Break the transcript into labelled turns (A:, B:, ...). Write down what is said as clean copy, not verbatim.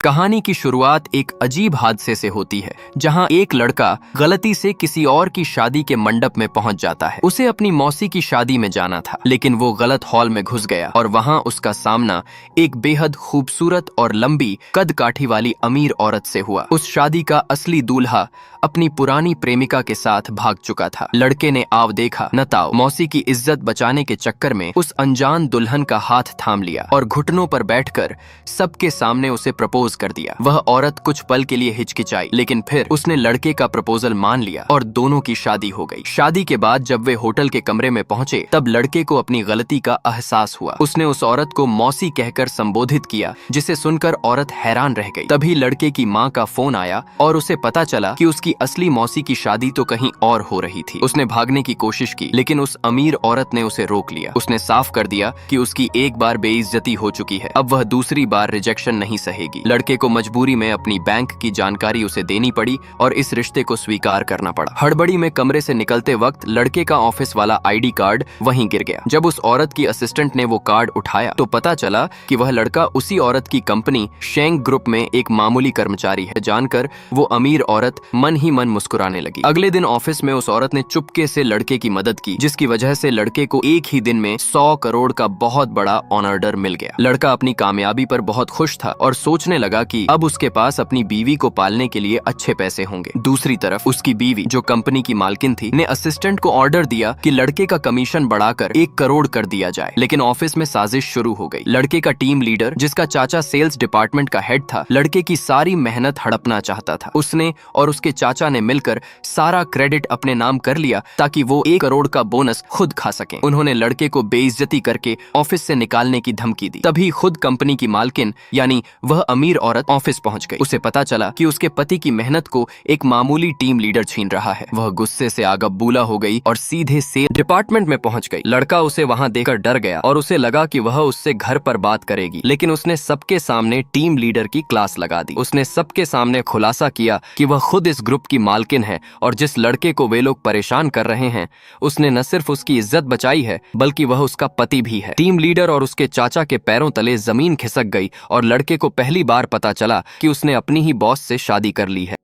A: कहानी की शुरुआत एक अजीब हादसे से होती है, जहां एक लड़का गलती से किसी और की शादी के मंडप में पहुंच जाता है। उसे अपनी मौसी की शादी में जाना था, लेकिन वो गलत हॉल में घुस गया और वहां उसका सामना एक बेहद खूबसूरत और लंबी कद काठी वाली अमीर औरत से हुआ। उस शादी का असली दूल्हा अपनी पुरानी प्रेमिका के साथ भाग चुका था। लड़के ने आव देखा न ताव, मौसी की इज्जत बचाने के चक्कर में उस अनजान दुल्हन का हाथ थाम लिया और घुटनों पर बैठकर सबके सामने उसे प्रपोज कर दिया। वह औरत कुछ पल के लिए हिचकिचाई, लेकिन फिर उसने लड़के का प्रपोजल मान लिया और दोनों की शादी हो गई। शादी के बाद जब वे होटल के कमरे में पहुंचे, तब लड़के को अपनी गलती का एहसास हुआ। उसने उस औरत को मौसी कहकर संबोधित किया, जिसे सुनकर औरत हैरान रह गई। तभी लड़के की माँ का फोन आया और उसे पता चला कि उसकी असली मौसी की शादी तो कहीं और हो रही थी। उसने भागने की कोशिश की, लेकिन उस अमीर औरत ने उसे रोक लिया। उसने साफ कर दिया कि उसकी एक बार बेइज्जती हो चुकी है, अब वह दूसरी बार रिजेक्शन नहीं सहेगी। लड़के को मजबूरी में अपनी बैंक की जानकारी उसे देनी पड़ी और इस रिश्ते को स्वीकार करना पड़ा। हड़बड़ी में कमरे से निकलते वक्त लड़के का ऑफिस वाला आईडी कार्ड वहीं गिर गया। जब उस औरत की असिस्टेंट ने वो कार्ड उठाया तो पता चला कि वह लड़का उसी औरत की कंपनी शेंग ग्रुप में एक मामूली कर्मचारी है। जानकर वो अमीर औरत मन ही मन मुस्कुराने लगी। अगले दिन ऑफिस में उस औरत ने चुपके से लड़के की मदद की, जिसकी वजह से लड़के को एक ही दिन में 100 करोड़ का बहुत बड़ा ऑनर्डर मिल गया। लड़का अपनी कामयाबी पर बहुत खुश था और सोचने लगा कि अब उसके पास अपनी बीवी को पालने के लिए अच्छे पैसे होंगे। दूसरी तरफ उसकी बीवी, जो कंपनी की मालकिन थी, ने असिस्टेंट को ऑर्डर दिया कि लड़के का कमीशन बढ़ाकर 1 करोड़ कर दिया जाए। लेकिन ऑफिस में साजिश शुरू हो गई। लड़के का टीम लीडर, जिसका चाचा सेल्स डिपार्टमेंट का हेड था, लड़के की सारी मेहनत हड़पना चाहता था। उसने और उसके चाचा ने मिलकर सारा क्रेडिट अपने नाम कर लिया ताकि वो 1 करोड़ का बोनस खुद खा सकें। उन्होंने लड़के को बेइज्जती करके ऑफिस से निकालने की धमकी दी। तभी खुद कंपनी की मालकिन यानी वह अमीर औरत ऑफिस पहुंच गई। उसे पता चला कि उसके पति की मेहनत को एक मामूली टीम लीडर छीन रहा है। वह गुस्से से आगबूला हो गई और सीधे सेल्स डिपार्टमेंट में पहुंच गई। लड़का उसे वहां देखकर डर गया और उसे लगा कि वह उससे घर पर बात करेगी, लेकिन उसने सबके सामने टीम लीडर की क्लास लगा दी। उसने सबके सामने खुलासा किया कि वह खुद इस ग्रुप की मालकिन है और जिस लड़के को वे लोग परेशान कर रहे हैं, उसने न सिर्फ उसकी इज्जत बचाई है, बल्कि वह उसका पति भी है। टीम लीडर और उसके चाचा के पैरों तले जमीन खिसक गई और लड़के को पहली बार पता चला कि उसने अपनी ही बॉस से शादी कर ली है।